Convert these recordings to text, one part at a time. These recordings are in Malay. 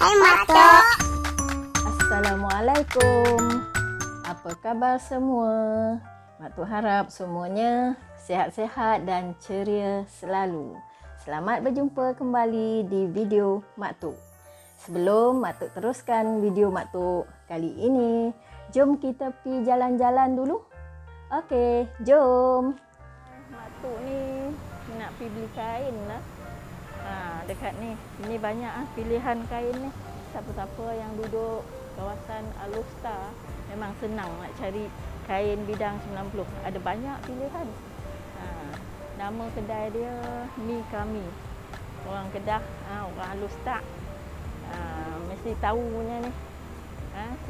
Hai Matok. Assalamualaikum. Apa khabar semua? Matok harap semuanya sihat-sihat dan ceria selalu. Selamat berjumpa kembali di video Matok. Sebelum Matok teruskan video Matok kali ini, jom kita pergi jalan-jalan dulu. Okey, jom. Matok ni nak pergi beli kain lah. Dekat ni, ini banyak pilihan kain ni. Siapa-siapa yang duduk kawasan Alustar memang senang nak cari kain bidang 90. Ada banyak pilihan. Nama kedai dia Mi Kami. Orang Kedah, orang Alustar mesti tahu punya ni.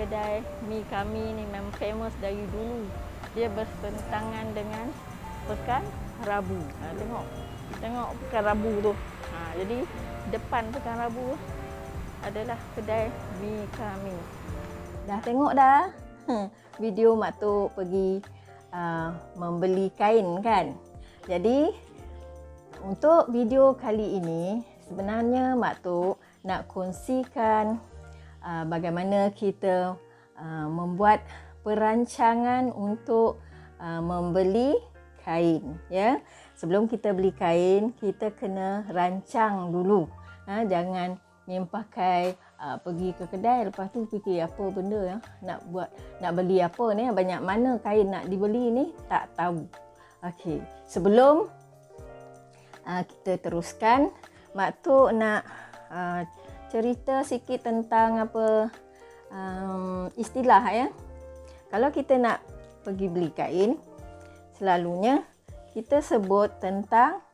Kedai Mi Kami ni memang famous dari dulu. Dia bertentangan dengan Pekan Rabu. Tengok Pekan Rabu tu. Jadi depan Pekan Rabu adalah kedai Mi Kami. Dah tengok dah video Mak Tok pergi membeli kain kan. Jadi untuk video kali ini sebenarnya Mak Tok nak kongsikan bagaimana kita membuat perancangan untuk membeli kain, ya. Sebelum kita beli kain, kita kena rancang dulu. Jangan main pakai pergi ke kedai lepas tu fikir apa benda ya nak beli apa ni, banyak mana kain nak dibeli ni tak tahu. Okey, sebelum kita teruskan, Mak Tok nak cerita sikit tentang apa istilah ya. Kalau kita nak pergi beli kain, selalunya kita sebut tentang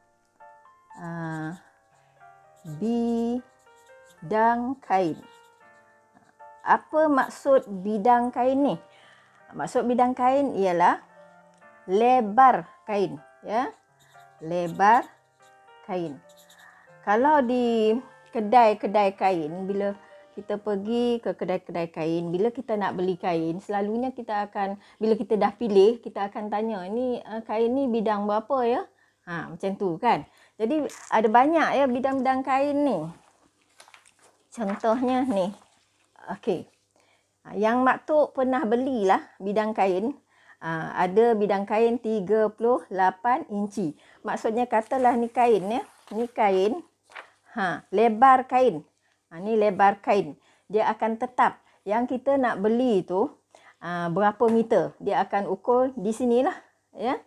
bidang kain. Apa maksud bidang kain ni? Maksud bidang kain ialah lebar kain, ya. Lebar kain. Kalau di kedai-kedai kain, bila kita pergi ke kedai-kedai kain, bila kita nak beli kain, selalunya kita akan, bila kita dah pilih, kita akan tanya, ni kain ni bidang berapa ya? Macam tu kan. Jadi ada banyak ya bidang-bidang kain ni. Contohnya ni. Okey. Yang Mak Tok pernah belilah bidang kain. Ada bidang kain 38 inci. Maksudnya katalah ni kain ya. Ni kain. Lebar kain. Ni lebar kain. Dia akan tetap. Yang kita nak beli tu berapa meter. Dia akan ukur di sinilah. Ya.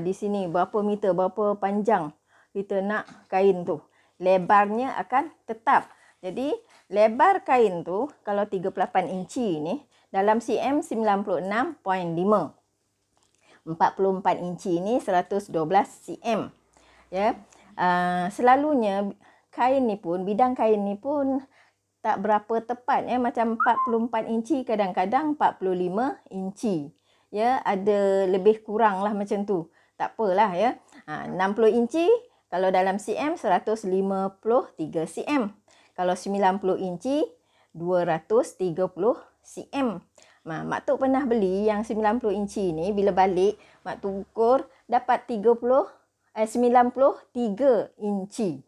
Di sini berapa meter, berapa panjang kita nak kain tu. Lebarnya akan tetap. Jadi lebar kain tu kalau 38 inci ni dalam cm 96.5. 44 inci ni 112 cm. Ya. Selalunya kain ni pun, bidang kain ni pun tak berapa tepat ya, macam 44 inci, kadang-kadang 45 inci. Ya, ada lebih kurang lah macam tu. Tak apalah ya. 60 inci kalau dalam cm 153 cm. Kalau 90 inci 230 cm. Mak Tok pernah beli yang 90 inci ni, bila balik Mak Tok ukur dapat 93 inci.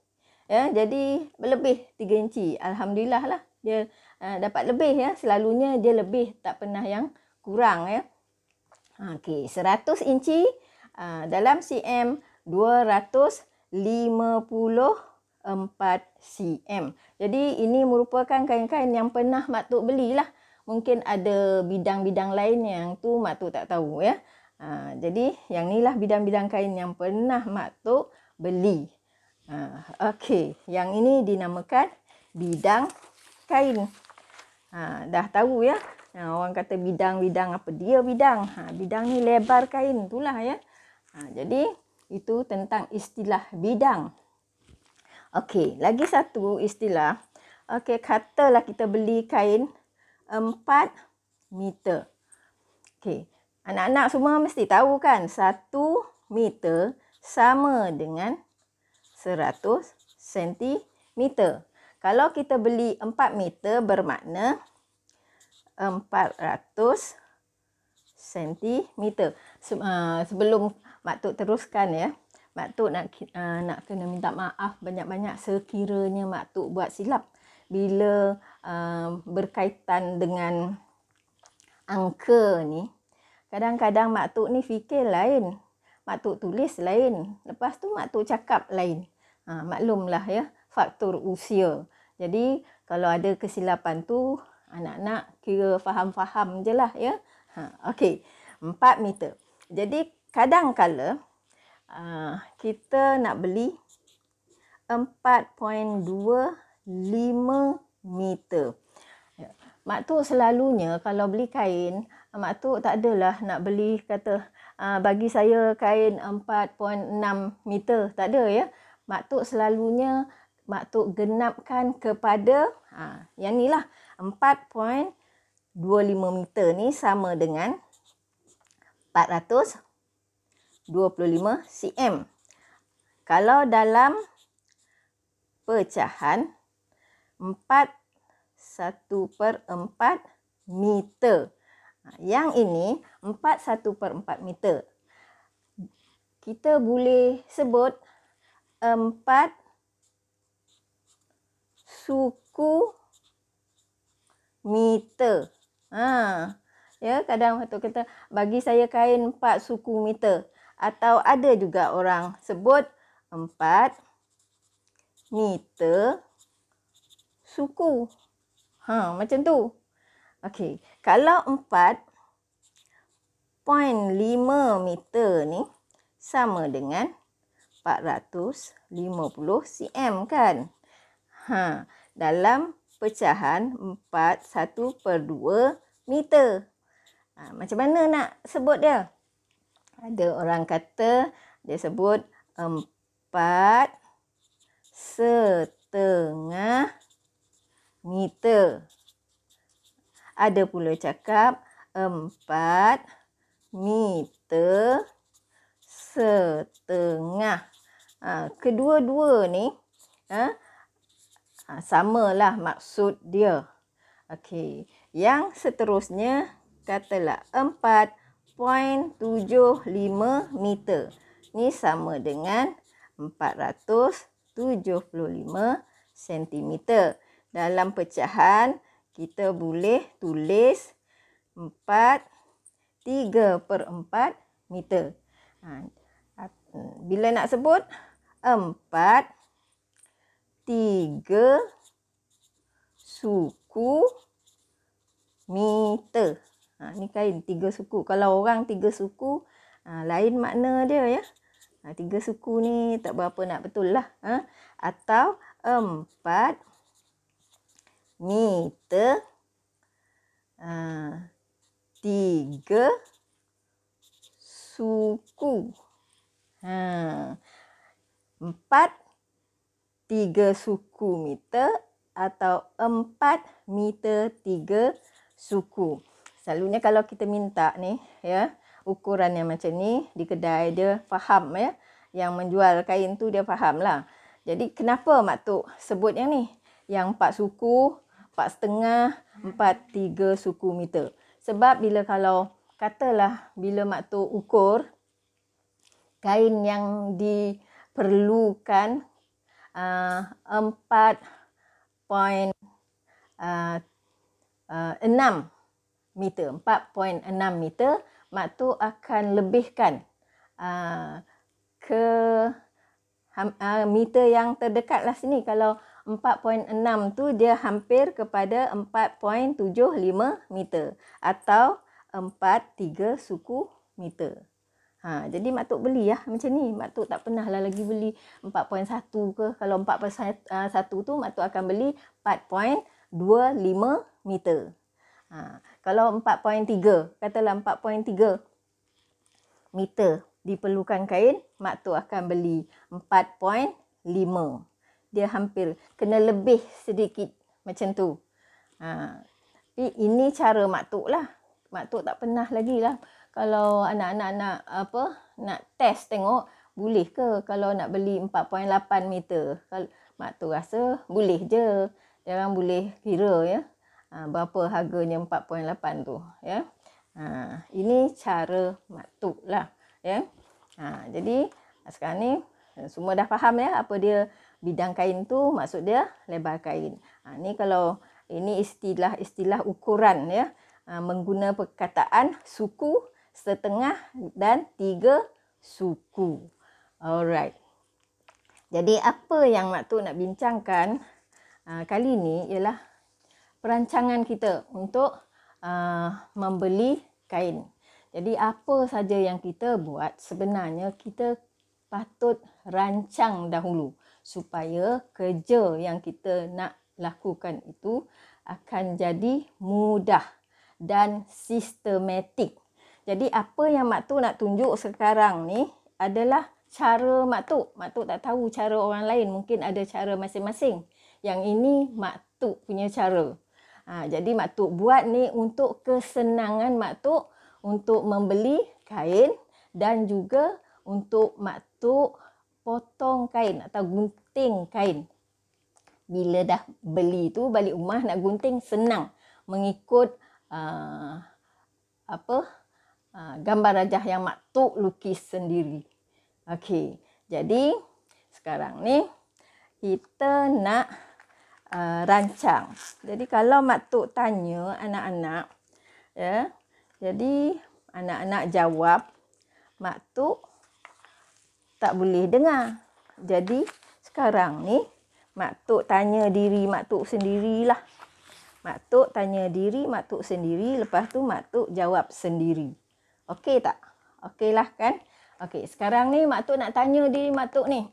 Ya, jadi lebih 3 inci. Alhamdulillah lah dia dapat lebih ya. Selalunya dia lebih, tak pernah yang kurang ya. Okey, 100 inci dalam cm 254 cm. Jadi ini merupakan kain-kain yang pernah Mak Tok belilah. Mungkin ada bidang-bidang lain yang tu Mak Tok tak tahu ya. Jadi yang inilah bidang-bidang kain yang pernah Mak Tok beli. Okey, yang ini dinamakan bidang kain. Dah tahu ya. Orang kata bidang-bidang, apa dia bidang? Bidang ni lebar kain itulah ya. Jadi itu tentang istilah bidang. Okey, lagi satu istilah. Okey, katalah kita beli kain 4 meter. Okey, anak-anak semua mesti tahu kan, 1 meter sama dengan 100 cm. Kalau kita beli 4 meter bermakna 400 cm. Sebelum Mak Tok teruskan ya, Mak Tok nak kena minta maaf banyak-banyak sekiranya Mak Tok buat silap. Bila berkaitan dengan angka ni, kadang-kadang mak tok ni fikir lain, mak tok tulis lain, lepas tu mak tok cakap lain. Maklumlah ya, faktor usia. Jadi kalau ada kesilapan tu, anak-anak kira faham-faham je lah ya. Okey, 4 meter. Jadi kadang-kala kita nak beli 4.25 meter. Mak tok selalunya kalau beli kain, mak tok tak adalah nak beli kata bagi saya kain 4.6 meter. Tak ada ya. Mak tok selalunya mak tok genapkan kepada yang ni lah, 4.25 meter ni sama dengan 425 cm. Kalau dalam pecahan 1/4 meter. Yang ini 1/4 meter. Kita boleh sebut 4 suku meter. Ya, kadang waktu kata bagi saya kain 4 suku meter, atau ada juga orang sebut 4 meter suku. Macam tu. Okey, kalau 4.5 meter ni sama dengan 450 cm kan. Dalam pecahan 1/2 meter. Macam mana nak sebut dia? Ada orang kata dia sebut 4,5 meter. Ada pula cakap 4,5 meter. Kedua-dua ni samalah maksud dia. Okey, yang seterusnya katalah 4.75 meter. Ni sama dengan 475 cm. Dalam pecahan kita boleh tulis 3/4 meter. Bila nak sebut 4 3 suku meter. Ni kain 3 suku. Kalau orang 3 suku, lain makna dia ya. 3 suku ni tak berapa nak betul lah. Atau 4 meter 3 suku. 4 3 suku meter atau 4 meter 3 suku. Selalunya kalau kita minta ni ya, ukuran yang macam ni di kedai dia faham ya. Yang menjual kain tu dia faham lah. Jadi kenapa mak tok sebut yang ni? Yang 4 suku, 4,5, 4 3 suku meter. Sebab kalau bila mak tok ukur kain yang diperlukan 4.6 meter. 4.6 meter, mak tok akan lebihkan ke meter yang terdekat lah sini. Kalau 4.6 tu dia hampir kepada 4.75 meter atau 4/3 suku meter. Jadi mak tok beli lah macam ni. Mak tok tak pernah lah lagi beli 4.1 ke. Kalau 4.1 tu mak tok akan beli 4.25 meter. Kalau 4.3, katalah 4.3 meter diperlukan kain, mak tok akan beli 4.5. Dia hampir kena lebih sedikit macam tu. Tapi ini cara mak tok lah. Mak tok tak pernah lagi lah. Kalau anak-anak nak test tengok boleh ke kalau nak beli 4.8 meter. Kalau mak tok rasa boleh je. Dia orang boleh kira ya. Berapa harganya 4.8 tu ya. Ini cara mak tok lah ya. Jadi sekarang ni semua dah faham ya apa dia bidang kain tu, maksud dia lebar kain. Ni kalau Ini istilah-istilah ukuran ya. Mengguna perkataan suku, setengah dan 3 suku. Alright. Jadi apa yang Mak Tok nak bincangkan kali ini ialah perancangan kita untuk membeli kain. Jadi apa saja yang kita buat, sebenarnya kita patut rancang dahulu supaya kerja yang kita nak lakukan itu akan jadi mudah dan sistematik. Jadi apa yang Mak Tok nak tunjuk sekarang ni adalah cara Mak Tok. Mak Tok tak tahu cara orang lain, mungkin ada cara masing-masing. Yang ini Mak Tok punya cara. Jadi Mak Tok buat ni untuk kesenangan Mak Tok untuk membeli kain dan juga untuk Mak Tok potong kain atau gunting kain. Bila dah beli tu balik rumah nak gunting senang mengikut gambar rajah yang Mak Tok lukis sendiri. Okey, jadi sekarang ni kita nak rancang. Jadi kalau Mak Tok tanya anak-anak, ya, jadi anak-anak jawab, Mak Tok tak boleh dengar. Jadi sekarang ni Mak Tok tanya diri Mak Tok sendirilah. Mak Tok tanya diri Mak Tok sendiri, lepas tu Mak Tok jawab sendiri. Okey tak? Okeylah kan? Okey, sekarang ni Mak Tok nak tanya diri Mak Tok ni.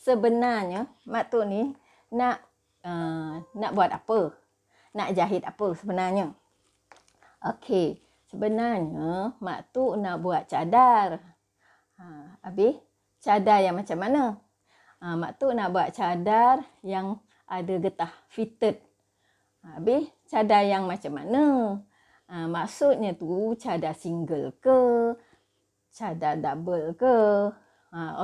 Sebenarnya Mak Tok ni nak buat apa? Nak jahit apa sebenarnya? Okey, sebenarnya Mak Tok nak buat cadar. Habis cadar yang macam mana? Mak Tok nak buat cadar yang ada getah, fitted. Habis cadar yang macam mana? Maksudnya tu cadar single ke? Cadar double ke?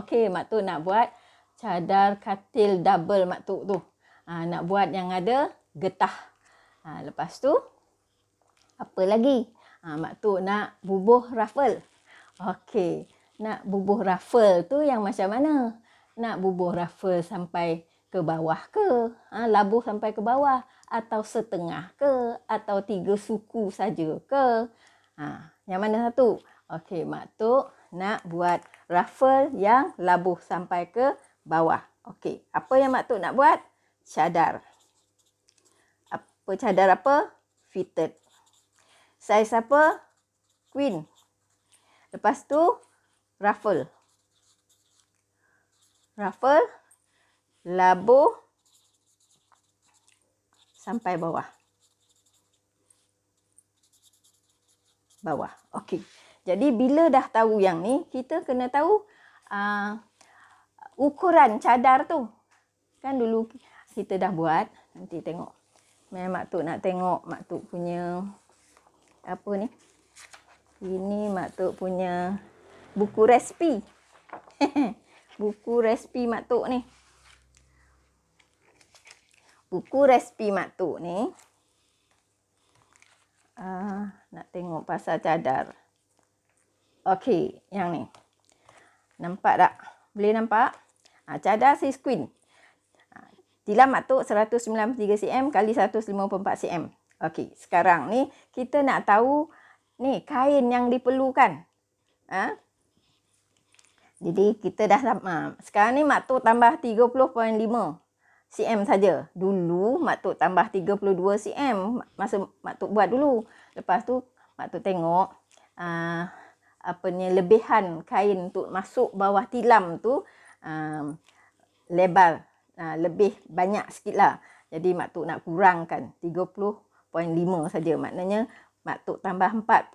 Okey, Mak Tok nak buat cadar katil double Mak Tok tu. Nak buat yang ada getah. Lepas tu, apa lagi? Mak Tok nak bubuh ruffle. Okey, nak bubuh ruffle tu yang macam mana? Nak bubuh ruffle sampai ke bawah ke? Labuh sampai ke bawah? Atau setengah ke? Atau 3 suku saja ke? Yang mana satu? Okey, Mak Tok nak buat ruffle yang labuh sampai ke bawah. Okey, apa yang Mak Tok nak buat? Cadar. Apa cadar apa? Fitted. Saiz apa? Queen. Lepas tu ruffle. Ruffle labuh sampai bawah. Bawah. Okey. Jadi bila dah tahu yang ni, kita kena tahu ukuran cadar tu. Kan dulu kita dah buat, nanti tengok. Mak Tok nak tengok Mak Tok punya apa ni? Ini Mak Tok punya buku resipi. Buku resipi Mak Tok ni. Buku resipi Mak Tok ni. Nak tengok pasal cadar. Okey, yang ni. Nampak tak? Boleh nampak? Cadar saiz queen. Tilam Mak Tok 193 cm kali 154 cm. Okey, sekarang ni kita nak tahu ni kain yang diperlukan. Jadi kita dah sekarang ni Mak Tok tambah 30.5 cm saja. Dulu Mak Tok tambah 32 cm masa Mak Tok buat dulu. Lepas tu Mak Tok tengok lebihan kain untuk masuk bawah tilam tu lebar, lebih banyak sikit lah. Jadi Mak Tok nak kurangkan 30.5 saja. Maknanya Mak Tok tambah 4.5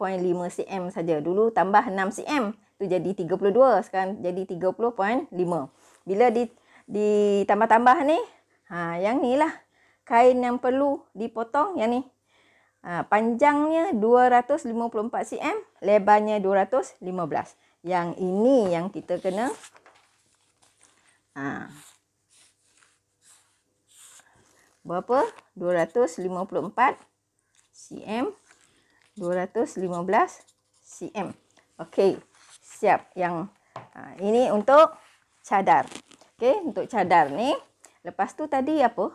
cm saja. Dulu tambah 6 cm tu jadi 32, sekarang jadi 30.5. Bila ditambah-tambah ni, yang ni lah kain yang perlu dipotong, yang ni. Panjangnya 254 cm, lebarnya 215. Yang ini yang kita kena berapa? 254 cm, 215 cm. Okey, siap. Yang ini untuk cadar. Okey, untuk cadar ni. Lepas tu tadi apa?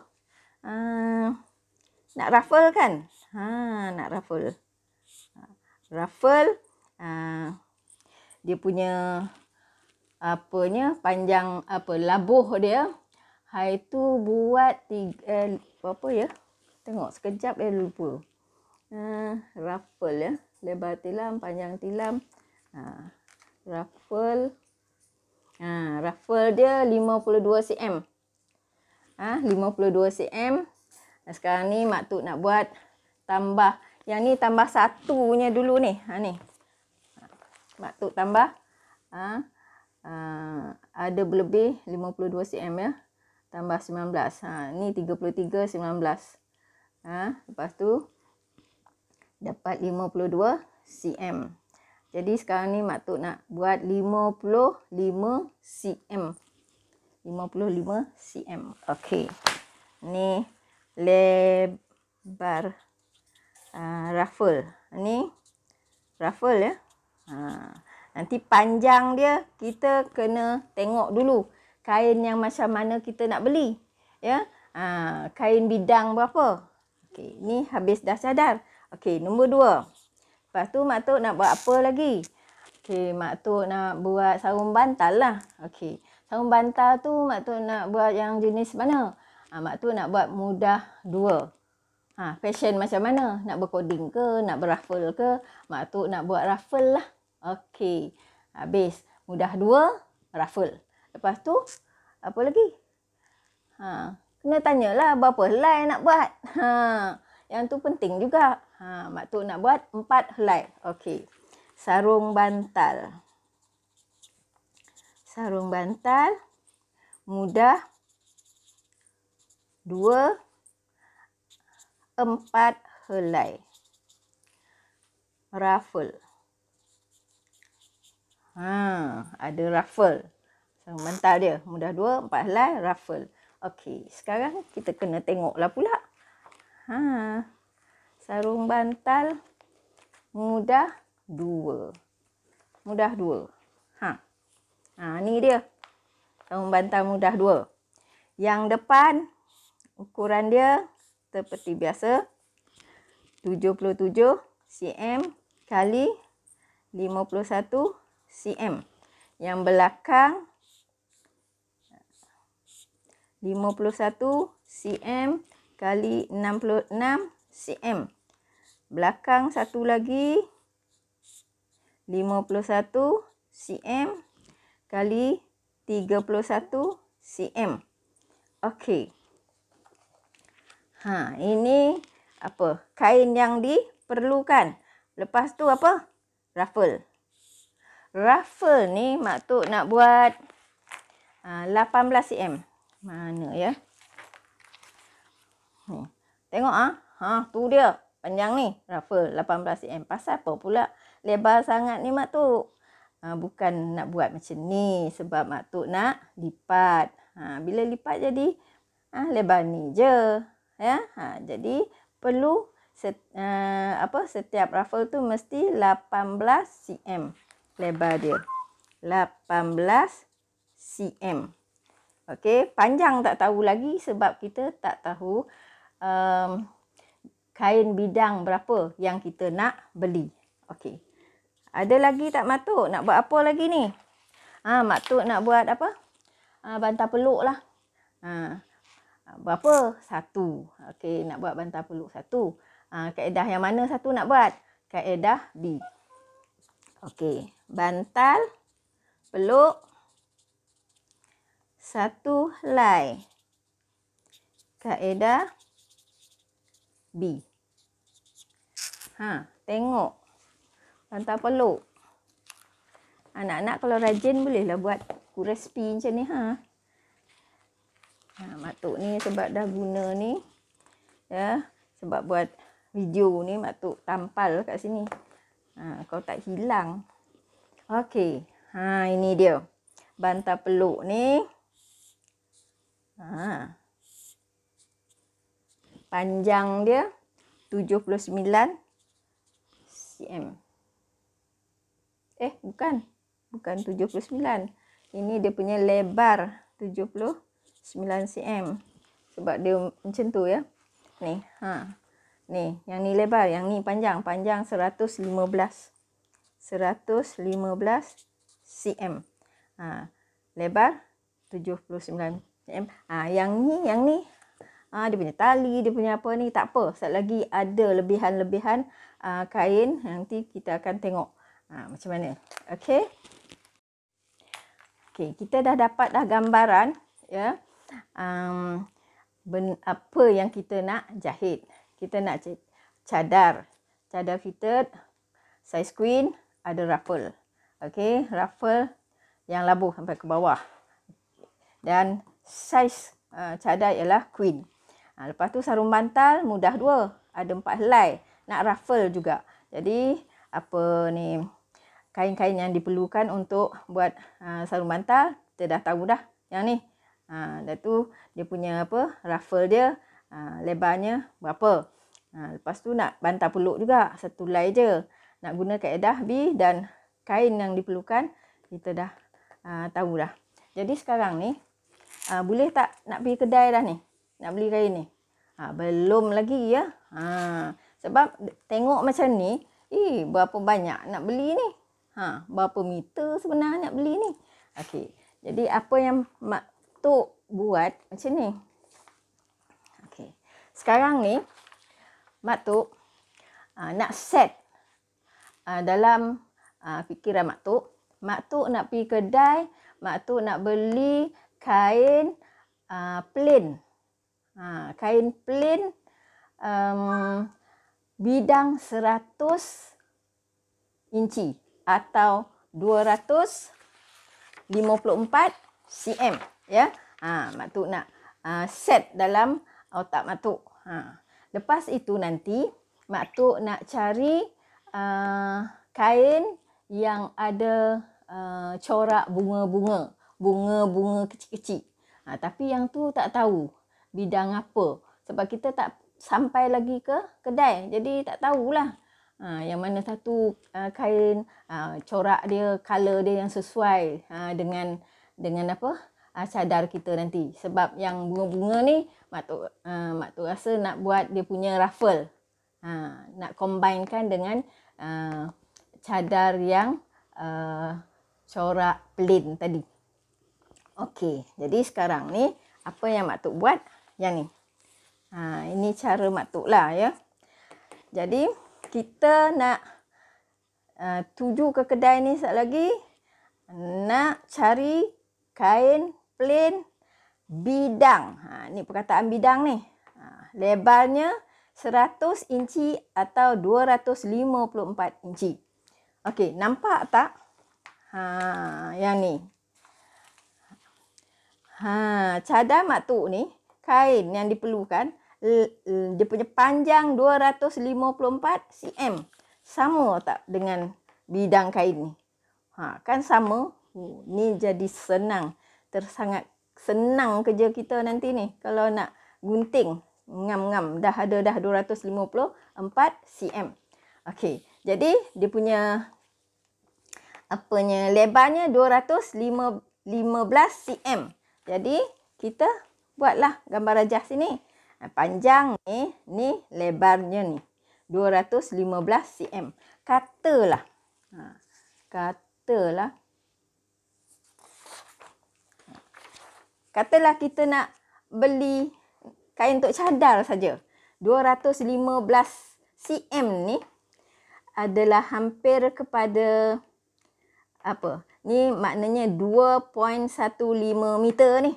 nak ruffle kan? Nak ruffle. Ruffle, dia punya panjang labuh dia. Hai tu buat berapa ya? Tengok sekejap lupa. Ruffle ya. Lebar tilam, panjang tilam. Ruffle. Ruffle dia 52 cm. 52 cm. Sekarang ni Mak Tuk nak buat tambah. Yang ni tambah satunya dulu ni. Ni. Mak Tuk tambah. Ada berlebih 52 cm ya. Tambah 19. Ni 33, 19. Lepas tu dapat 52 cm. Jadi sekarang ni Mak Tuk nak buat 55 cm. 55 cm. Okey. Ni lebar ruffle. Ni ruffle ya. Nanti panjang dia kita kena tengok dulu kain yang macam mana kita nak beli. Ya. Kain bidang berapa? Okey, ni habis dah cadar. Okey, nombor 2. Lepas tu Mak Tuk nak buat apa lagi? Okey, Mak Tuk nak buat sarung bantal lah. Okey, sarung bantal tu Mak Tuk nak buat yang jenis mana? Mak Tuk nak buat mudah 2. Fashion macam mana? Nak berkoding ke? Nak berruffle ke? Mak Tuk nak buat ruffle lah. Okey, habis. Mudah 2, ruffle. Lepas tu, apa lagi? Kena tanyalah berapa helai nak buat. Yang tu penting juga. Mak Tuk nak buat 4 helai. Okey. Sarung bantal. Sarung bantal. Mudah 2, 4 helai. Ruffle. Ada ruffle. Sarung bantal dia. Mudah 2, 4 helai. Ruffle. Okey. Sekarang kita kena tengoklah pula. Sarung bantal. Mudah 2. Mudah 2. Ni dia. Sarung bantal mudah 2. Yang depan. Ukuran dia seperti biasa 77 cm kali 51 cm. Yang belakang 51 cm kali 66 cm. Belakang satu lagi 51 cm kali 31 cm. Okey. Ini apa? Kain yang diperlukan. Lepas tu apa? Ruffle. Ruffle ni Mak Tuk nak buat 18 cm. Mana ya? Tengok tu dia. Panjang ni. Ruffle 18 cm. Pasal apa pula lebar sangat ni Mak Tuk? Bukan nak buat macam ni. Sebab Mak Tuk nak lipat. Bila lipat jadi lebar ni je. Ya, jadi perlu setiap ruffle tu mesti 18 cm lebar dia. 18 cm. Okey, panjang tak tahu lagi sebab kita tak tahu kain bidang berapa yang kita nak beli. Okey. Ada lagi tak Mak Tuk? Nak buat apa lagi ni? Mak Tuk nak buat apa? Bantal peluk lah. Berapa? 1. Okey, nak buat bantal peluk 1. Kaedah yang mana 1 nak buat? Kaedah B. Okey, bantal peluk 1 helai. Kaedah B. Tengok. Bantal peluk. Anak-anak kalau rajin bolehlah buat resipi macam ni. Mak Tuk ni sebab dah guna ni. Ya, sebab buat video ni Mak Tuk tampal kat sini. Kalau tak hilang. Okey. Ini dia. Bantal peluk ni. Panjang dia 79 cm. Bukan. Bukan 79. Ini dia punya lebar 79 cm. Sebab dia macam tu ya. Ni. Ni, yang ni lebar, yang ni panjang. Panjang 115 cm. Lebar 79 cm. Yang ni dia punya tali, dia punya apa ni, tak apa. Sekejap lagi ada lebihan-lebihan kain. Nanti kita akan tengok macam mana. Okey. Okey, kita dah dapat dah gambaran ya. Apa yang kita nak jahit. Kita nak cadar fitted, size queen, ada ruffle. Okey, ruffle yang labuh sampai ke bawah. Dan saiz cadar ialah queen. Lepas tu sarung bantal mudah dua. Ada 4 helai. Nak ruffle juga. Jadi apa ni, kain-kain yang diperlukan untuk buat sarung bantal, kita dah tahu dah yang ni. Dah tu dia punya apa, ruffle dia lebarnya berapa. Lepas tu nak bantal peluk juga, satu helai je. Nak guna kaedah B dan kain yang diperlukan kita dah tahu dah. Jadi sekarang ni boleh tak nak pergi kedai dah ni, nak beli kain ni? Belum lagi ya. Sebab tengok macam ni, berapa banyak nak beli ni? Berapa meter sebenarnya nak beli ni? Okey. Jadi apa yang Mak Tok buat macam ni. Okey. Sekarang ni Mak Tok nak set dalam fikiran Mak Tok nak pergi kedai, Mak Tok nak beli kain plain. Kain plain bidang 100 inci atau 254 cm ya. Mak Tok nak set dalam otak Mak Tok. Lepas itu nanti Mak Tok nak cari kain yang ada corak bunga-bunga, bunga-bunga kecil-kecil. Tapi yang tu tak tahu bidang apa. Sebab kita tak sampai lagi ke kedai. Jadi tak tahulah yang mana satu kain corak dia, color dia yang sesuai dengan apa cadar kita nanti. Sebab yang bunga-bunga ni Mak Tok rasa nak buat dia punya ruffle. Nak combinekan dengan cadar yang corak plain tadi. Okey, jadi sekarang ni apa yang Mak Tok buat? Yang ni. Ini cara Mak Tok lah ya. Jadi kita nak tuju ke kedai ni sekejap lagi. Nak cari kain plain bidang. Ni perkataan bidang ni. Lebarnya 100 inci atau 254 inci. Okey, nampak tak? Yang ni. Cadar Mak Tok ni, kain yang diperlukan, dia punya panjang 254 cm. Sama tak dengan bidang kain ni? Kan sama. Ni jadi senang. Sangat senang kerja kita nanti ni. Kalau nak gunting, ngam-ngam. Dah ada 254 cm. Okey, jadi dia punya lebarnya 215 cm. Jadi kita buatlah gambar rajah sini. Panjang ni lebarnya ni 215 cm. Katalah kita nak beli kain untuk cadar saja. 215 cm ni adalah hampir kepada apa? Ni maknanya 2.15 meter ni.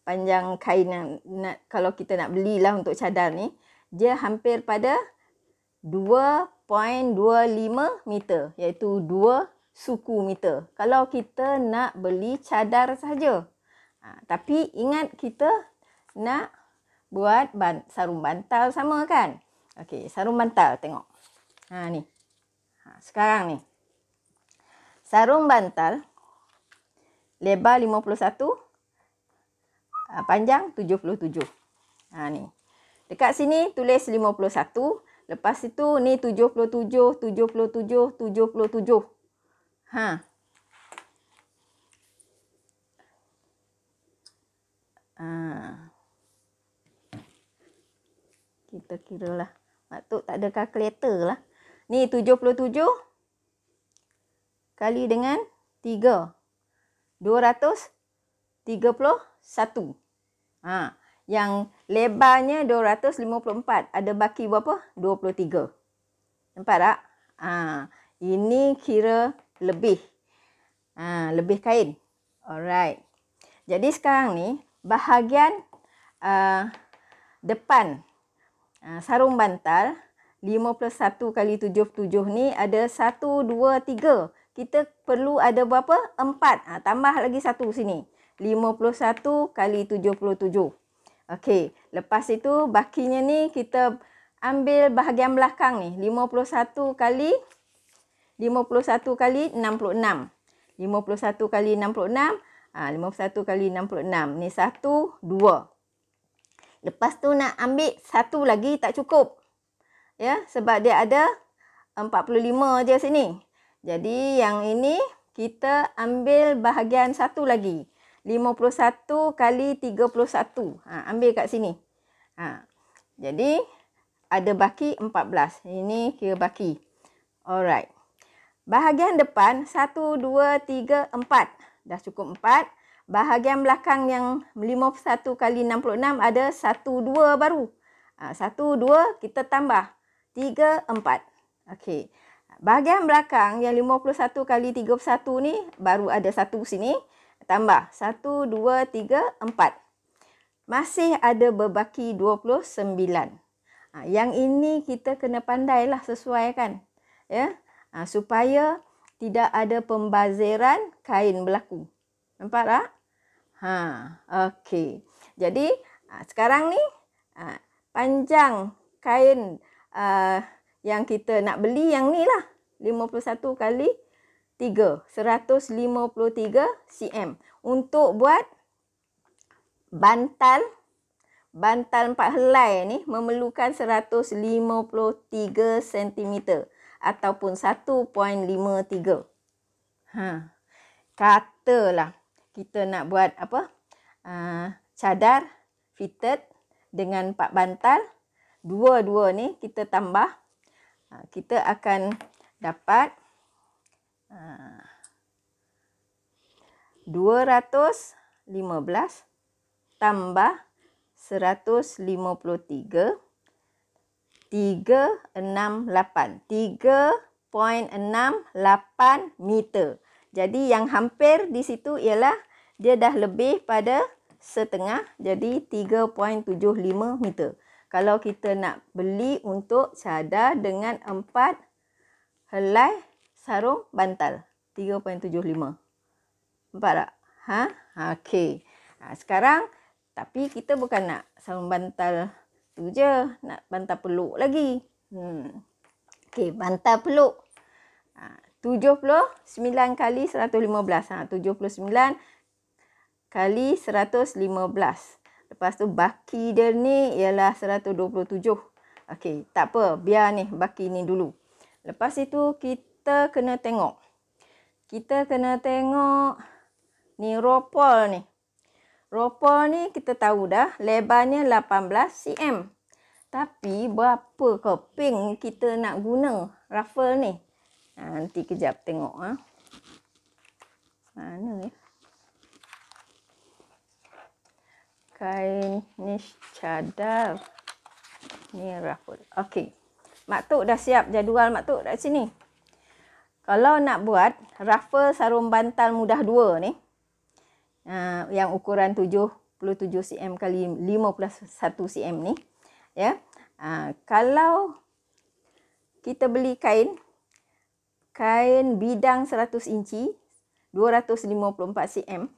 Panjang kain yang kalau kita nak belilah untuk cadar ni, dia hampir pada 2.25 meter, iaitu 2 suku meter. Kalau kita nak beli cadar saja. Tapi ingat kita nak buat sarung bantal sama kan? Okey, sarung bantal tengok. Ni. Sekarang ni. Sarung bantal lebar 51, panjang 77. Ni. Dekat sini tulis 51, lepas itu ni 77, 77, 77. Kita kira lah. Mak Tok tak ada kalkulator lah. Ni 77 kali dengan 3. 231. Yang lebarnya 254. Ada baki berapa? 23. Nampak tak? Ini kira lebih. Lebih kain. Alright. Jadi sekarang ni, bahagian depan sarung bantal 51 kali 77 ni ada 1, 2, 3. Kita perlu ada berapa? 4. Tambah lagi 1 sini. 51 kali 77. Okey, lepas itu bakinya ni kita ambil bahagian belakang ni. 51 kali 66. 51 kali 66. 51 kali 66. Ni 1, 2. Lepas tu nak ambil 1 lagi tak cukup. Ya, sebab dia ada 45 je sini. Jadi yang ini kita ambil bahagian 1 lagi. 51 kali 31. Ambil kat sini. Jadi ada baki 14. Ini kira baki. Alright. Bahagian depan 1, 2, 3, 4. Dah cukup 4. Bahagian belakang yang 51 kali 66 ada 1, 2 baru. 1, 2 kita tambah. 3, 4. Okey. Bahagian belakang yang 51 kali 31 ni baru ada 1 sini. Tambah. 1, 2, 3, 4. Masih ada berbaki 29. Yang ini kita kena pandailah sesuaikan. Ya. Supaya tidak ada pembaziran kain berlaku. Nampak tak? Okey. Jadi, sekarang ni panjang kain yang kita nak beli yang ni lah. 51 kali 3. 153 cm. Untuk buat bantal 4 helai ni memerlukan 153 cm. Ataupun 1.53. Katalah kita nak buat apa? Cadar fitted dengan 4 bantal. Dua-dua ni kita tambah. Kita akan dapat 215 tambah 153 368. 3.68 meter. Jadi yang hampir di situ ialah dia dah lebih pada setengah, jadi 3.75 meter. Kalau kita nak beli untuk cadar dengan 4 helai sarung bantal, 3.75. Nampak tak? Okey. Sekarang, tapi kita bukan nak sarung bantal tu je, nak bantal peluk lagi. Okey, bantal peluk. 79 kali 115. 79 kali 115. Lepas tu baki dia ni ialah 127. Okey, tak apa. Biar ni baki ni dulu. Lepas itu kita kena tengok. Kita kena tengok ni ropol ni. Ropol ni kita tahu dah lebarnya 18 cm. Tapi berapa keping kita nak guna ruffle ni? Nanti kejap tengok. Mana ni? Kain ni cadar. Ni ruffle. Okey. Mak Tok dah siap jadual Mak Tok kat sini. Kalau nak buat ruffle sarung bantal mudah 2 ni. Yang ukuran 77 cm kali 51 cm ni. Ya. Kalau kita beli kain bidang 100 inci 254 cm,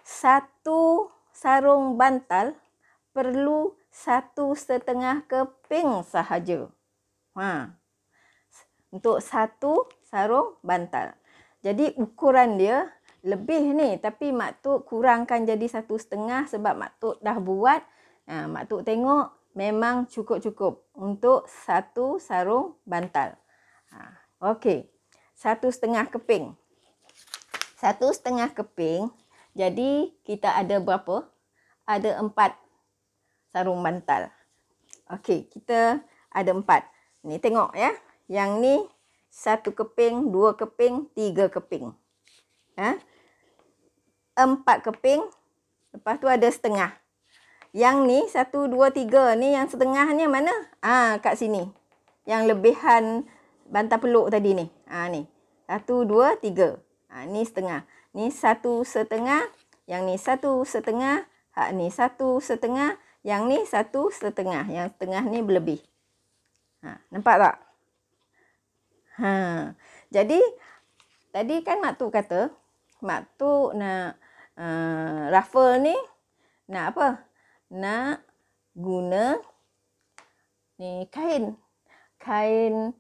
satu sarung bantal perlu 1,5 keping sahaja. Untuk satu sarung bantal. Jadi ukuran dia lebih ni, tapi Mak Tok kurangkan jadi 1,5 sebab Mak Tok dah buat. Mak Tok tengok memang cukup-cukup untuk satu sarung bantal. Okey. 1,5 keping. 1,5 keping. Jadi kita ada berapa? Ada 4 sarung bantal. Okey, kita ada 4. Ni tengok ya. Yang ni 1 keping, 2 keping, 3 keping. 4 keping. Lepas tu ada setengah. Yang ni 1, 2, 3 ni yang setengahnya mana? Kat sini. Yang lebihan bantal peluk tadi ni. Ni. 1, 2, 3. Ni setengah. Ni 1,5. Yang ni 1,5. Hak ni 1,5. Yang ni 1,5. Yang setengah ni berlebih. Nampak tak? Jadi, tadi kan Mak Tuk kata, Mak Tuk nak ruffle ni, nak apa? Nak guna ni kain. Kain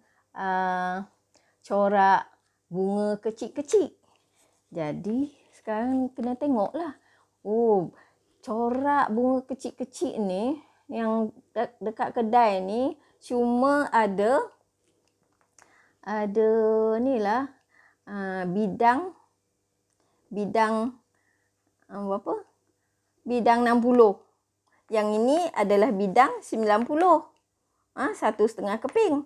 corak bunga kecil-kecil. Jadi, sekarang kena tengoklah. Corak bunga kecil-kecil ni, yang dekat kedai ni, cuma ada ni lah, bidang berapa? Bidang 60. Yang ini adalah bidang 90. 1,5 keping.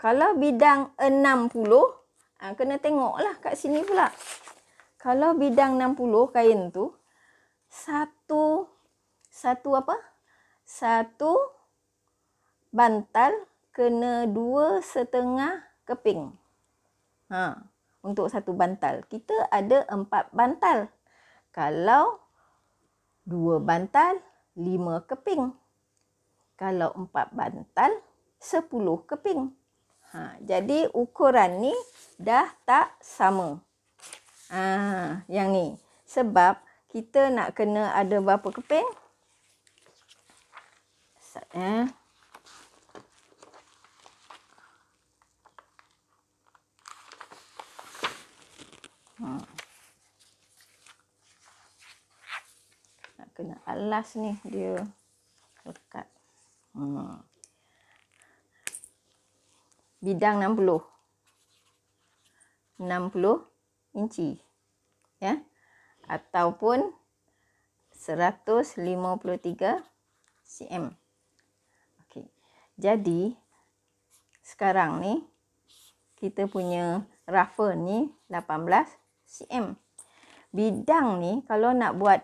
Kalau bidang 60, kena tengoklah kat sini pula. Kalau bidang 60 kain tu, satu bantal kena 2,5 keping. Untuk satu bantal. Kita ada 4 bantal. Kalau 2 bantal, 5 keping. Kalau 4 bantal, 10 keping. Jadi ukuran ni dah tak sama. Yang ni. Sebab kita nak kena ada berapa keping? Nak kena alas ni, dia lekat. Bidang 60 inci. Ya. Ataupun 153 cm. Okey. Jadi, sekarang ni, kita punya ruffle ni 18 cm. Bidang ni, kalau nak buat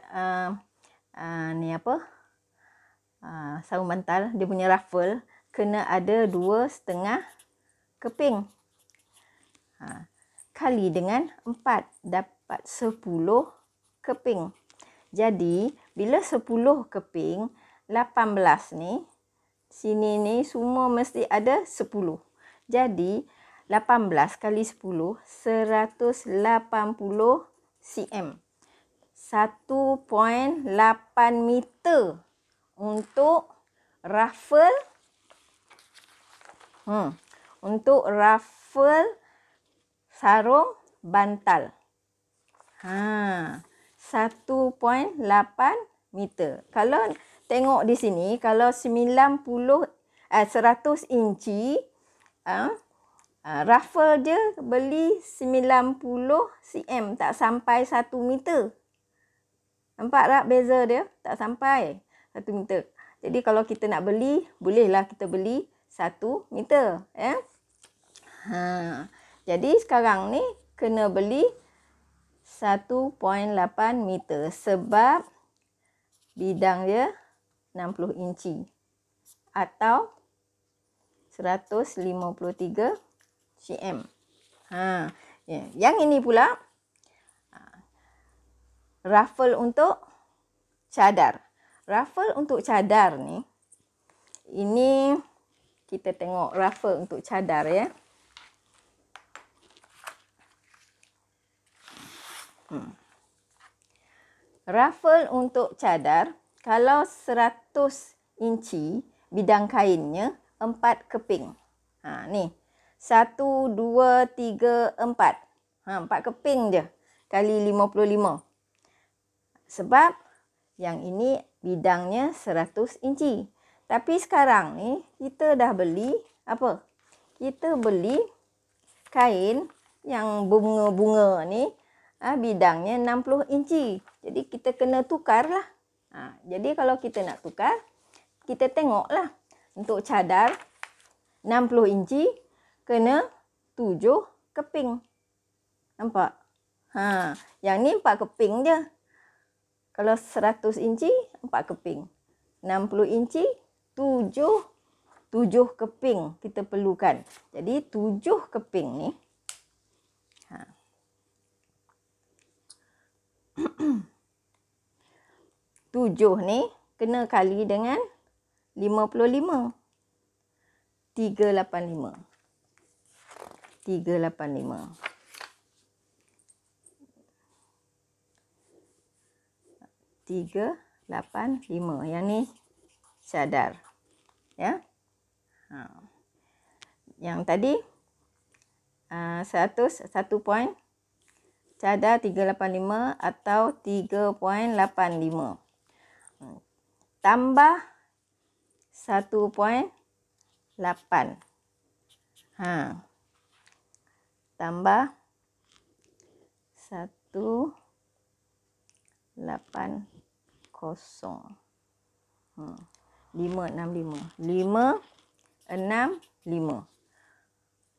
ni apa? Sarung bantal, dia punya ruffle, kena ada 2,5 keping. Kali dengan 4, dapat 10 keping. Jadi, bila 10 keping, 18 ni, sini ni semua mesti ada 10. Jadi, 18 kali 10, 180 cm. 1.8 meter untuk ruffle. Untuk ruffle sarung bantal. 1.8 meter. Kalau tengok di sini, kalau 100 inci, ruffle dia beli 90 cm, tak sampai 1 meter. Nampak tak beza dia? Tak sampai 1 meter. Jadi kalau kita nak beli, bolehlah kita beli 1 meter. Jadi sekarang ni kena beli 1.8 meter sebab bidang dia 60 inci atau 153 cm. Yang ini pula ruffle untuk cadar. Ruffle untuk cadar ni, ini kita tengok ruffle untuk cadar ya. Ruffle untuk cadar, kalau 100 inci bidang kainnya 4 keping. Ni. 1, 2, 3, 4. 4 keping je. Kali 55. Sebab yang ini bidangnya 100 inci. Tapi sekarang ni kita dah beli apa? Kita beli kain yang bunga-bunga ni bidangnya 60 inci. Jadi kita kena tukar lah. Jadi kalau kita nak tukar, kita tengoklah untuk cadar 60 inci kena 7 keping. Nampak? Yang ni 4 keping je. Kalau 100 inci 4 keping. 60 inci 7 keping kita perlukan. Jadi 7 keping ni 7 ni kena kali dengan 55. 385. 385. 385. Yang ni cadar. Ya. Yang tadi 101 point. Cadar 385 atau 3.85. Tambah 1.8. Tambah 180. 565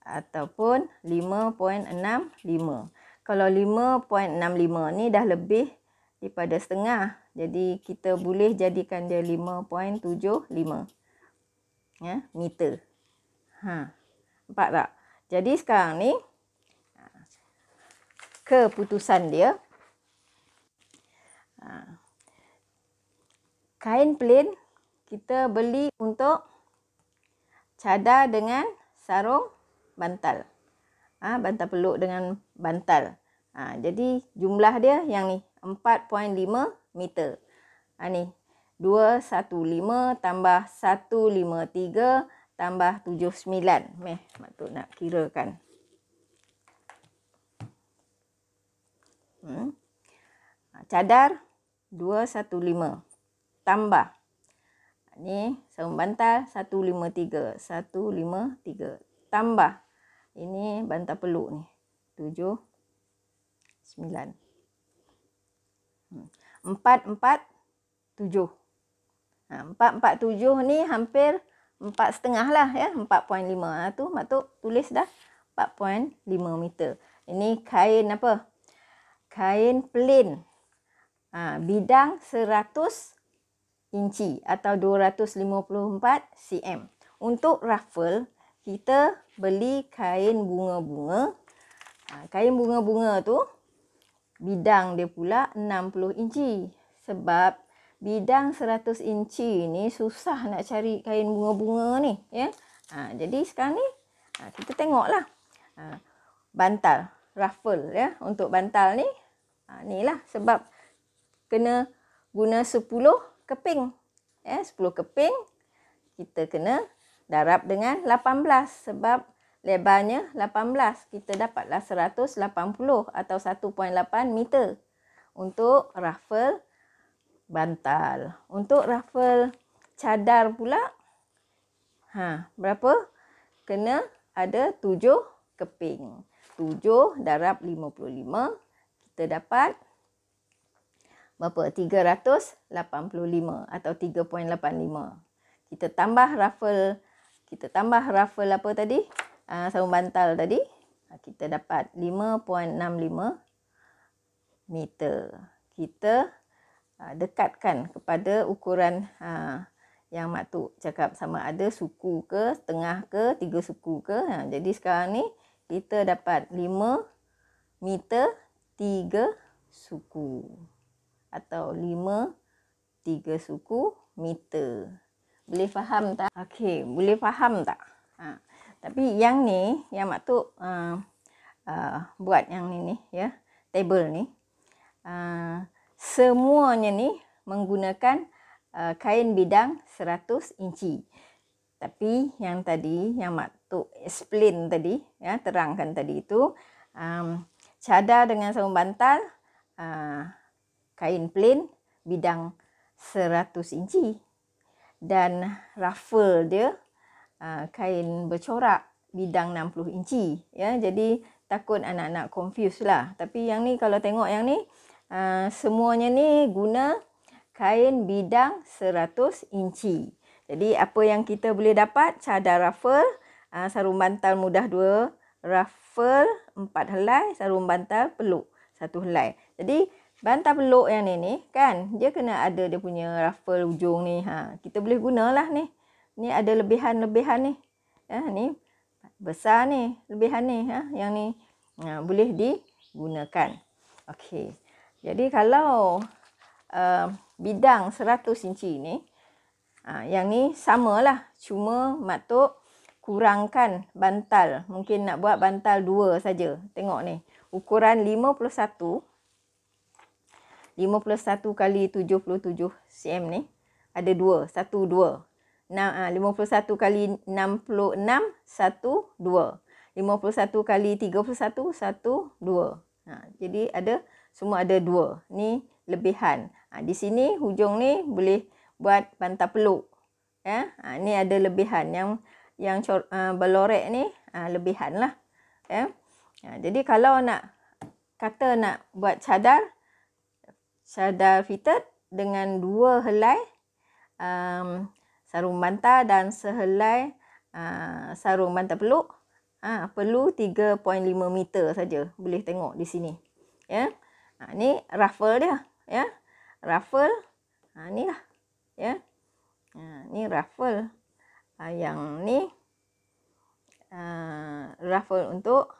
ataupun 5.65. Kalau 5.65 ni dah lebih daripada setengah. Jadi kita boleh jadikan dia 5.75 ya, meter. Nampak tak? Jadi sekarang ni keputusan dia, kain plain kita beli untuk cadar dengan sarung bantal. Bantal peluk dengan bantal. Jadi jumlah dia yang ni 4.5 meter. Ni 215 tambah 153 tambah 79. Mak Tok nak kirakan. Cadar 215 tambah ni sarung bantal 153 tambah ini bantal peluk ni 79. 447. 447 ni hampir 4,5 lah ya, 4.5. Tu Mak Tok tulis dah 4.5 meter. Ini kain apa? Kain plain. Bidang 100 inci atau 254 cm. Untuk ruffle kita beli kain bunga-bunga. Kain bunga-bunga tu bidang dia pula 60 inci. Sebab bidang 100 inci ni susah nak cari kain bunga-bunga ni. Ya? Jadi sekarang ni kita tengoklah. Bantal, ruffle ya. Untuk bantal ni, ni lah sebab kena guna 10 keping. 10 keping kita kena darab dengan 18 sebab lebarnya 18. Kita dapatlah 180 atau 1.8 meter untuk ruffle bantal. Untuk ruffle cadar pula berapa? Kena ada 7 keping. 7 darab 55 kita dapat berapa? 385 atau 3.85. Kita tambah ruffle apa tadi? Sarung bantal tadi. Kita dapat 5.65 meter. Kita dekatkan kepada ukuran yang Mak Tok cakap sama ada suku ke, setengah ke, 3 suku ke. Jadi sekarang ni kita dapat 5 meter 3 suku. Atau 3 suku meter. Boleh faham tak? Okey, boleh faham tak? Tapi yang ni, yang Mak Tok buat yang ni ya, table ni. Semuanya ni menggunakan kain bidang 100 inci. Tapi yang tadi, yang Mak Tok explain tadi, ya, terangkan tadi itu, cadar dengan sarung bantal, kain plain bidang 100 inci. Dan ruffle dia kain bercorak bidang 60 inci. Ya, jadi takut anak-anak confuse lah. Tapi yang ni kalau tengok yang ni, semuanya ni guna kain bidang 100 inci. Jadi apa yang kita boleh dapat? Cadar ruffle, sarung bantal mudah 2, ruffle 4 helai, sarung bantal peluk 1 helai. Jadi bantal peluk yang ni kan, dia kena ada dia punya ruffle ujung ni. Kita boleh gunalah ni. Ni ada lebihan-lebihan ni. Ni besar ni, lebihan ni. Yang ni boleh digunakan. Okey. Jadi kalau bidang 100 inci ni, yang ni samalah. Cuma Mak Tok kurangkan bantal. Mungkin nak buat bantal 2 saja. Tengok ni. Ukuran 51 kali 77 cm ni. Ada 2. 1, 2. 51 kali 66, 1, 2. 51 kali 31, 1, 2. Jadi semua ada 2. Ni lebihan. Di sini hujung ni boleh buat bantal peluk. Ni ada lebihan. Yang berlorek ni lebihan lah. Jadi kalau nak buat cadar fitted dengan 2 helai sarung bantal dan sehelai sarung bantal peluk, perlu 3.5 meter saja. Boleh tengok di sini. Ni ruffle dia. Ruffle. Ni lah. Ni ruffle. Yang ni ruffle untuk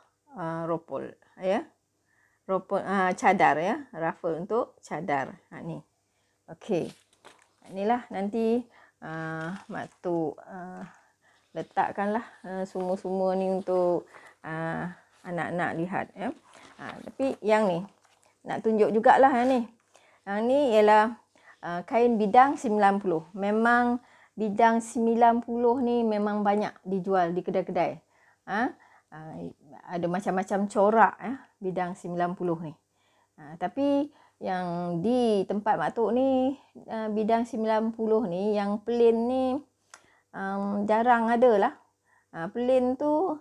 ropol. Ropol cadar ruffle untuk cadar. Ni. Okey. Inilah nanti Mak Tok letakkanlah semua-semua ni untuk anak-anak lihat. Tapi yang ni nak tunjuk jugalah yang ni. Yang ni ialah kain bidang 90. Memang bidang 90 ni memang banyak dijual di kedai-kedai. Ada macam-macam corak bidang 90 ni. Tapi yang di tempat Mak Tok ni bidang 90 ni yang plain ni jarang ada lah. Plain tu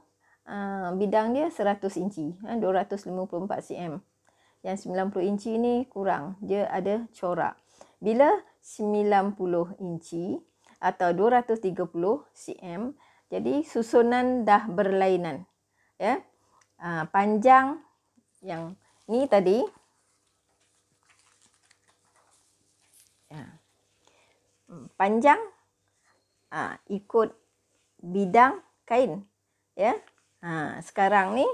bidang dia 100 inci, 254 cm. Yang 90 inci ni kurang, dia ada corak. Bila 90 inci atau 230 cm, jadi susunan dah berlainan. Panjang yang ni tadi panjang ikut bidang kain. Sekarang ni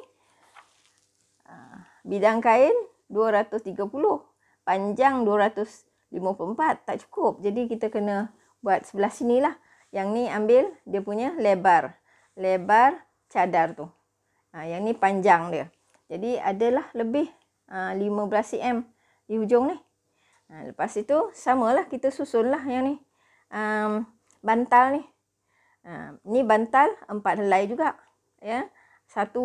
bidang kain 230, panjang 254, tak cukup. Jadi kita kena buat sebelah sini lah. Yang ni ambil dia punya lebar cadar tu. Yang ni panjang dia. Jadi adalah lebih 15 cm di hujung ni. Lepas itu samalah kita susunlah yang ni. Bantal ni. Ni bantal 4 helai juga. 1,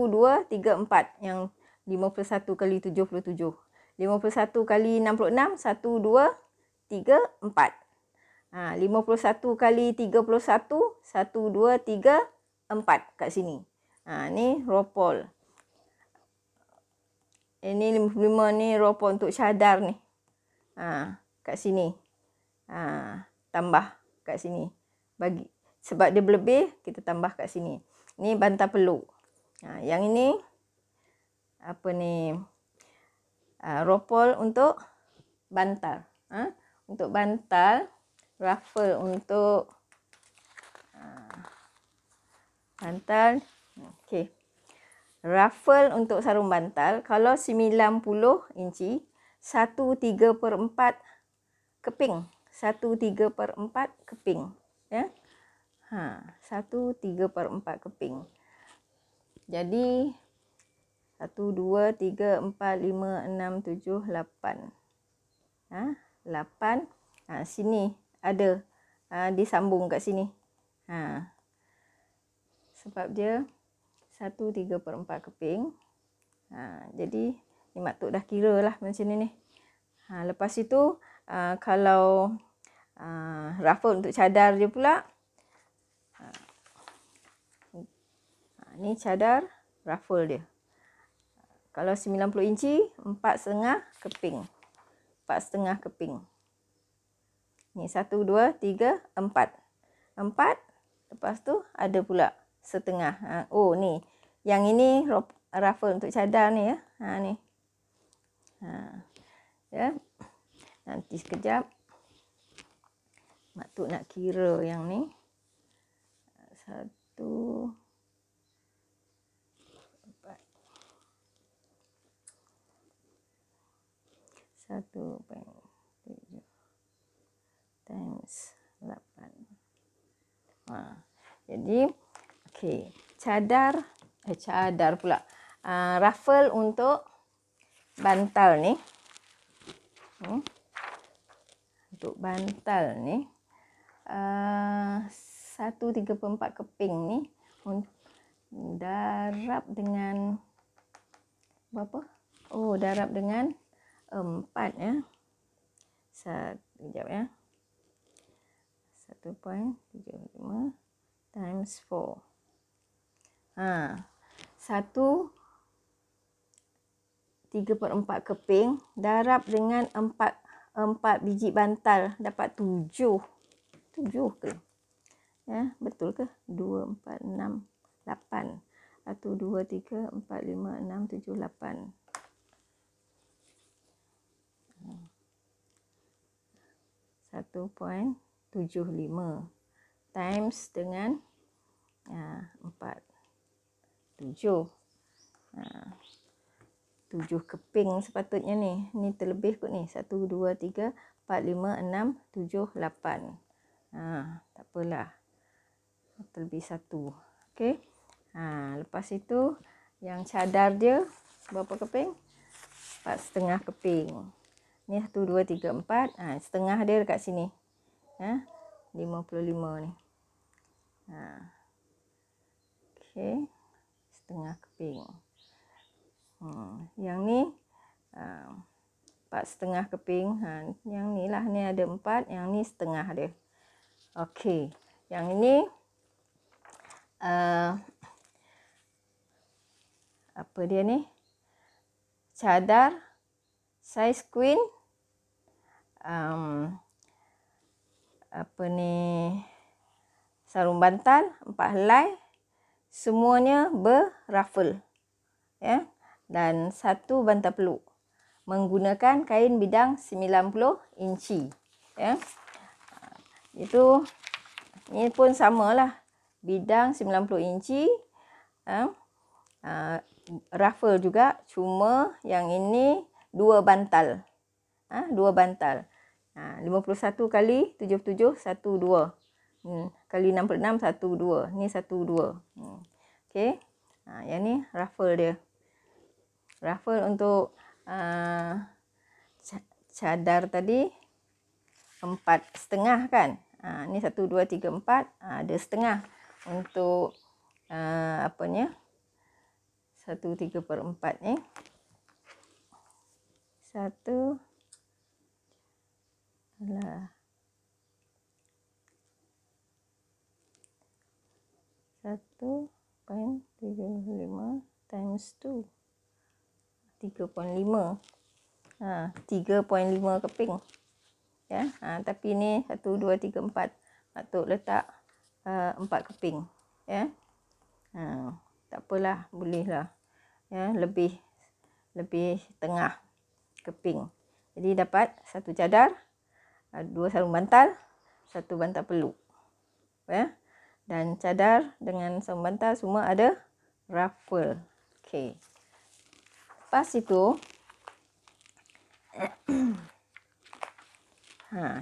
2, 3, 4. Yang 51 kali 77. 51 kali 66. 1, 2, 3, 4. 51 kali 31. 1, 2, 3, 4 kat sini. Ni ropol. Ini 55 ni ropol untuk cadar ni. Kat sini. Tambah kat sini. Sebab dia berlebih, kita tambah kat sini. Ni bantal peluk. Yang ini ropol untuk bantal. Untuk bantal, ruffle untuk bantal. Okey. Ruffle untuk sarung bantal, kalau 90 inci, 1/3/4 keping. 1/3/4 keping. 1/3/4 keping. Jadi 1, 2, 3, 4, 5, 6, 7, 8. 8. Sini ada disambung kat sini. Sebab dia 1/3/4 keping. Jadi ni Mak Tok dah kira lah macam ni. Lepas itu kalau ruffle untuk cadar dia pula. Ni cadar ruffle dia. Kalau 90 inci, 4,5 keping. 4,5 keping. Ni 1, 2, 3, 4. 4. Lepas tu ada pula setengah. Oh ni. Yang ini ruffle untuk cadar ni ya. Ni. Ya. Nanti sekejap. Mak Tok nak kira yang ni. 1, 4. 1.7 times 8. Jadi, okey. Cadar pula. Ruffle untuk bantal ni. Untuk bantal ni. 1/3/4 keping ni. Darab dengan berapa? Oh, darab dengan 4 ya. Sekejap ya. 1.75 times 4. 1/3/4 keping darab dengan 4 biji bantal dapat 7. 7 ke? Ya, betul ke? 2, 4, 6, 8. 1, 2, 3, 4, 5, 6, 7, 8. 1.75 times dengan 4. 7. 7 keping sepatutnya ni. Ni terlebih kot ni. 1, 2, 3, 4, 5, 6, 7, 8. Tak apalah. Terlebih 1. Okey. Lepas itu yang cadar dia berapa keping? 4,5 keping. Ni 1, 2, 3, 4. Setengah dia dekat sini. 55 ni. Okey. Setengah keping. Yang ni 4,5 keping. Yang ni lah. Ni ada 4. Yang ni setengah dia. Okey. Yang ini apa dia ni? Cadar saiz queen. Apa ni? Sarung bantal 4 helai. Semuanya berruffle. Ya. Dan 1 bantal peluk. Menggunakan kain bidang 90 inci. Ya. Itu ni pun samalah. Bidang 90 inci. Ruffle juga. Cuma yang ini 2 bantal. 2 bantal. 51 kali 77 1 2. Kali 66 1 2. Ni 1 2. Okey. Yang ni ruffle dia. Ruffle untuk cadar tadi 4,5 kan. Ni 1 2 3 4. Ada setengah untuk apanya? 1/3/4 ni. 1 1.75 times 2. 3.5. 3.5 keping. Ya. Tapi ni 1 2 3 4. Patut letak 4 keping. Ya. Tak apalah, bolehlah. Ya, lebih tengah keping. Jadi dapat 1 cadar, 2 sarung bantal, 1 bantal peluk. Ya. Dan cadar dengan sarung bantal semua ada ruffle. Okey. Lepas itu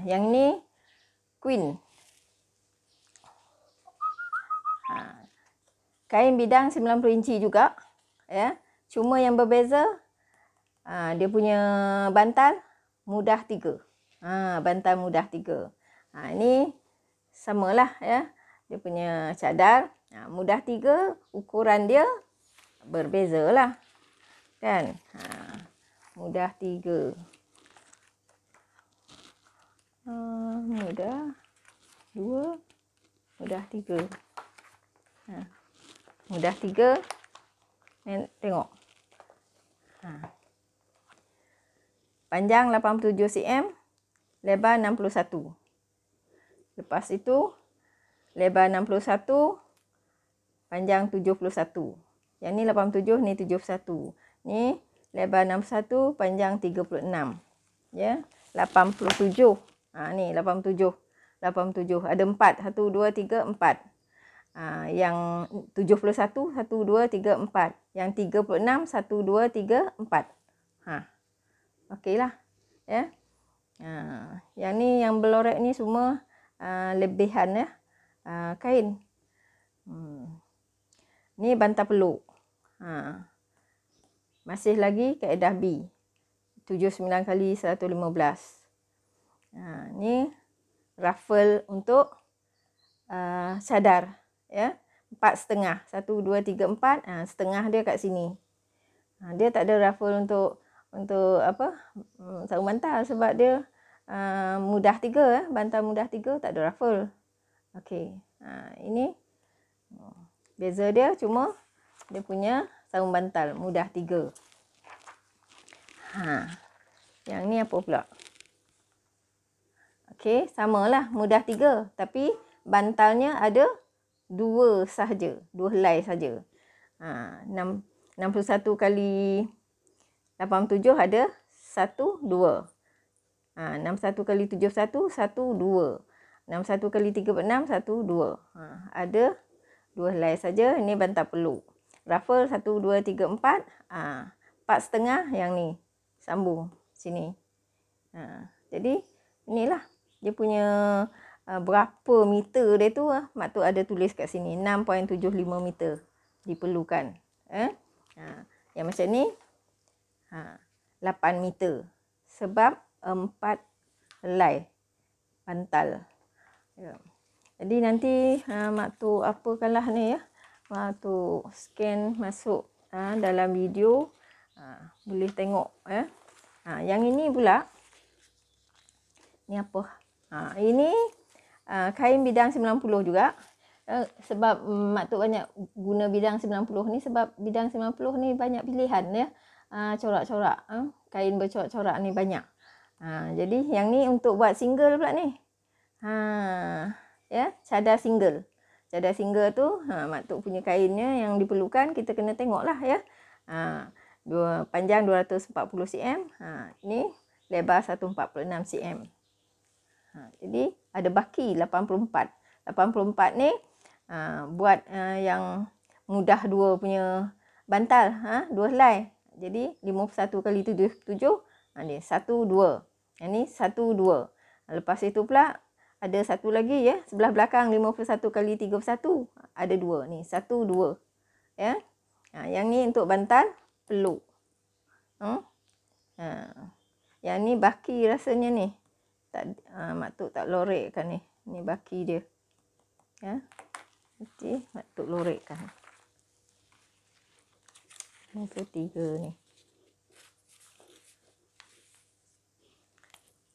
yang ni queen. Kain bidang 90 inci juga. Ya. Cuma yang berbeza dia punya bantal mudah 3. Bantal mudah 3. Ini samalah ya. Dia punya cadar mudah 3, ukuran dia berbezalah. Kan? Mudah 3. Mudah 2, mudah 3. Mudah 3. Tengok. Panjang 87 cm, lebar 61. Lepas itu lebar 61, panjang 71. Yang ni 87, ni 71. Ni lebar 61, panjang 36. Ya, 87. Ni 87. 87. Ada 4. 1, 2, 3, 4. Yang 71, 1, 2, 3, 4. Yang 36, 1, 2, 3, 4. Okeylah. Ya. Yang ni, yang berlorek ni semua lebihan ya. Kain. Ni bantal peluk. Masih lagi kaedah B. 79 kali 115. Ni ruffle untuk cadar. Ya. 4,5. 1, 2, 3, 4. Setengah dia kat sini. Dia tak ada ruffle untuk sarung bantal sebab dia mudah 3. Bantal mudah 3 tak ada ruffle. Okey. Ini beza dia cuma dia punya sarung bantal mudah 3. Yang ni apa pula? Okey, samalah mudah 3 tapi bantalnya ada 2 sahaja, 2 helai saja. 61 kali 87 ada 1, 2. 61 kali 71, 1, 2. 61 kali 36, 1, 2. Ada 2 helai saja. Ini bantal peluk. Ruffle 1, 2, 3, 4. 4,5 yang ni. Sambung sini. Jadi inilah dia punya berapa meter dia tu. Mak tu ada tulis kat sini. 6.75 meter diperlukan. Yang macam ni 8 meter. Sebab 4 helai bantal. Ya. Jadi nanti mak tu apakanlah ni ya. Mak tu scan masuk dalam video. Boleh tengok ya. Yang ini pula. Ni apa? Ini kain bidang 90 juga. Sebab mak tu banyak guna bidang 90 ni sebab bidang 90 ni banyak pilihan ya. Corak-corak. Kain bercorak-corak ni banyak. Jadi yang ni untuk buat single pula ni. Ya, cadar single. Cadar single tu mak tok punya kainnya yang diperlukan kita kena tengoklah ya. Panjang 240 cm. Ni lebar 146 cm. Jadi ada baki 84. 84 ni buat yang mudah 2 punya bantal, 2 helai. Jadi 51 kali 77 ni 1, 2. Yang ni 1, 2. Lepas itu pula ada satu lagi ya, sebelah belakang 51 kali 31 ada 2 ni, 1, 2. Ya. Yang ni untuk bantal peluk. Yang ni baki rasanya ni. Mak tok tak lorekkan ni. Ni baki dia. Ya. Nanti mak tok lorekkan. Ni ketiga ni.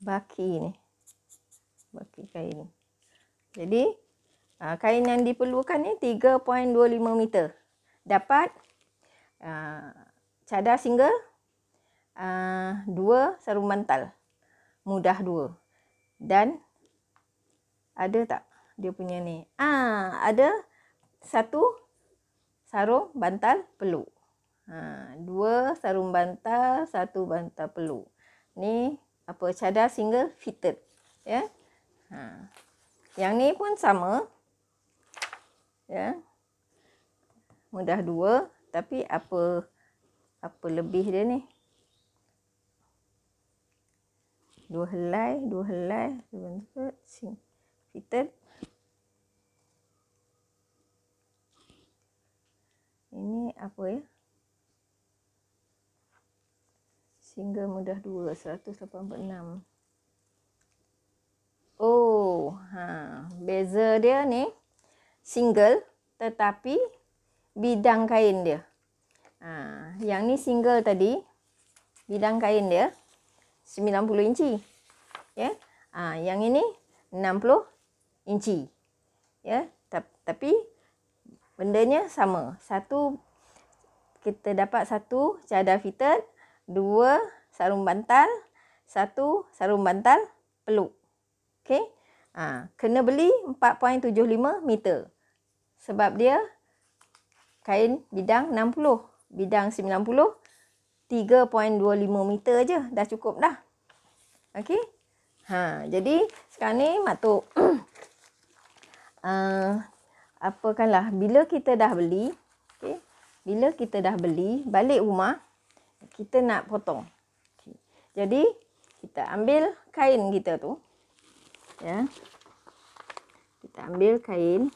Baki ni. Baki kain. Jadi kain yang diperlukan ni 3.25 meter. Dapat cadar single 2 sarung bantal. Mudah 2. Dan ada tak dia punya ni? Ada 1 sarung bantal peluk. 2 sarung bantal, 1 bantal peluk. Ni apa, cadar single fitted. Ya. Yang ni pun sama. Ya. Mudah 2 tapi apa lebih dia ni? 2 helai, 2 helai, fitted. Ini apa ya? Single mudah 2, 186. Oh, beza dia ni single tetapi bidang kain dia. Yang ni single tadi, bidang kain dia 90 inci. Ya. Yang ini 60 inci. Ya, tapi bendanya sama. Kita dapat 1 cadar fitted, 2 sarung bantal, 1 sarung bantal peluk. Okey. Kena beli 4.75 meter. Sebab dia kain bidang 60, bidang 90, 3.25 meter je dah cukup dah. Okey. Jadi sekarang ni Mak Tok apakanlah, bila kita dah beli, okey, bila kita dah beli balik rumah, kita nak potong. Okay. Jadi kita ambil kain kita tu, ya. Kita ambil kain.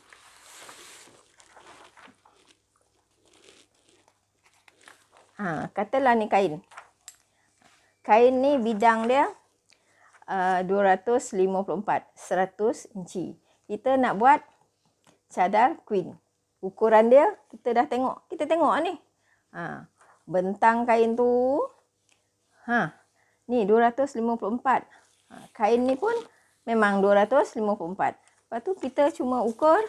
Katalah ni kain. Kain ni bidang dia 254, 100 inci. Kita nak buat cadar queen. Ukuran dia kita dah tengok. Kita tengok ni. Bentang kain tu. Ni 254. Kain ni pun memang 254. Lepas tu kita cuma ukur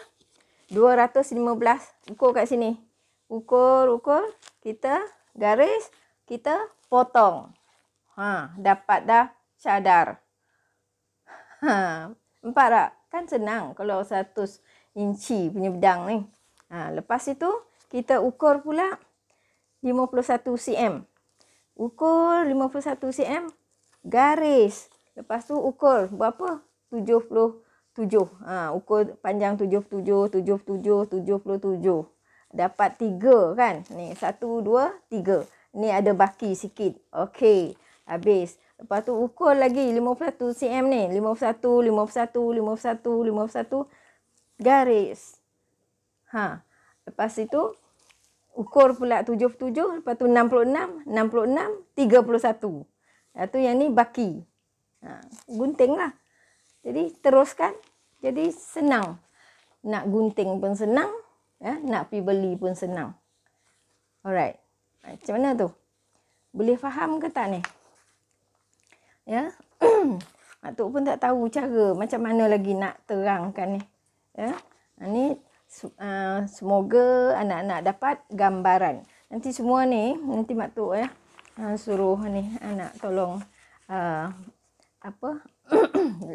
215. Ukur kat sini. Ukur. Kita garis. Kita potong. Dapat dah cadar. Nampak tak? Kan senang kalau 100 inci punya bedang ni. Lepas itu kita ukur pula 51 cm. Ukur 51 cm. Garis. Lepas tu ukur berapa? 77. Ukur panjang 77, 77, 77. Dapat 3 kan? Ni 1, 2, 3. Ni ada baki sikit. Okey. Habis. Lepas tu ukur lagi 51 cm ni. 51, 51, 51, 51. Garis. Lepas itu ukur pula 77. Lepas tu 66, 66, 31. Itu yang ni baki. Gunting lah. Jadi teruskan. Jadi senang. Nak gunting pun senang. Nak pergi beli pun senang. Alright. Macam mana tu? Boleh faham ke tak ni? Ya. Mak Tok pun tak tahu cara macam mana lagi nak terangkan ni. Ya. Ni semoga anak-anak dapat gambaran. Nanti semua ni, nanti Mak Tok suruh ni anak tolong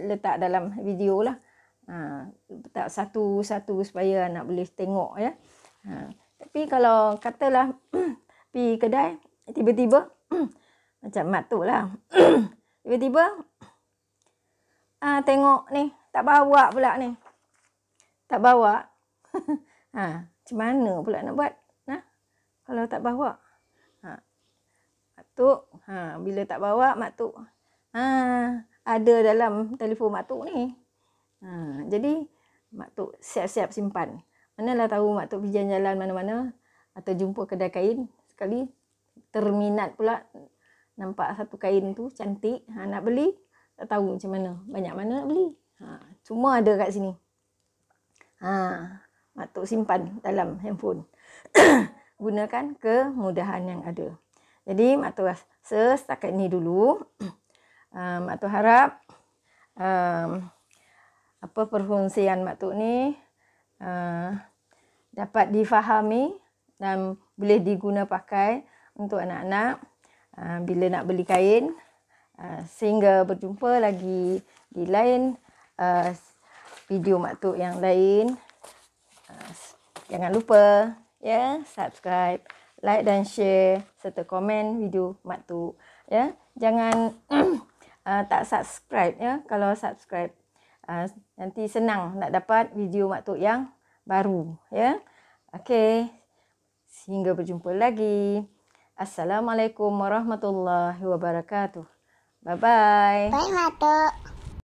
letak dalam video lah. Letak satu-satu supaya anak boleh tengok ya. Tapi kalau katalah pergi kedai tiba-tiba macam Mak Tok lah. Tiba-tiba tengok ni tak bawa pula ni. Tak bawa. Macam mana pula nak buat? Kalau tak bawa. Mak Tok, bila tak bawa Mak Tok ada dalam telefon Mak Tok ni. Jadi Mak Tok siap-siap simpan. Manalah tahu Mak Tok pergi jalan-jalan mana-mana atau jumpa kedai kain sekali terminat pula nampak satu kain tu cantik, nak beli, tak tahu macam mana, banyak mana nak beli. Semua ada kat sini. Mak Tok simpan dalam handphone. Gunakan kemudahan yang ada. Jadi Mak Tok rasa setakat ni dulu. Mak Tok harap perkongsian Mak Tok ni dapat difahami dan boleh diguna pakai untuk anak-anak bila nak beli kain. Sehingga berjumpa lagi di lain video Mak Tok yang lain. Jangan lupa subscribe, like dan share serta komen video Mak Tok ya. Jangan tak subscribe ya. Kalau subscribe nanti senang nak dapat video Mak Tok yang baru ya. Okey. Sehingga berjumpa lagi. Assalamualaikum warahmatullahi wabarakatuh. Bye bye. Bye Mak Tok.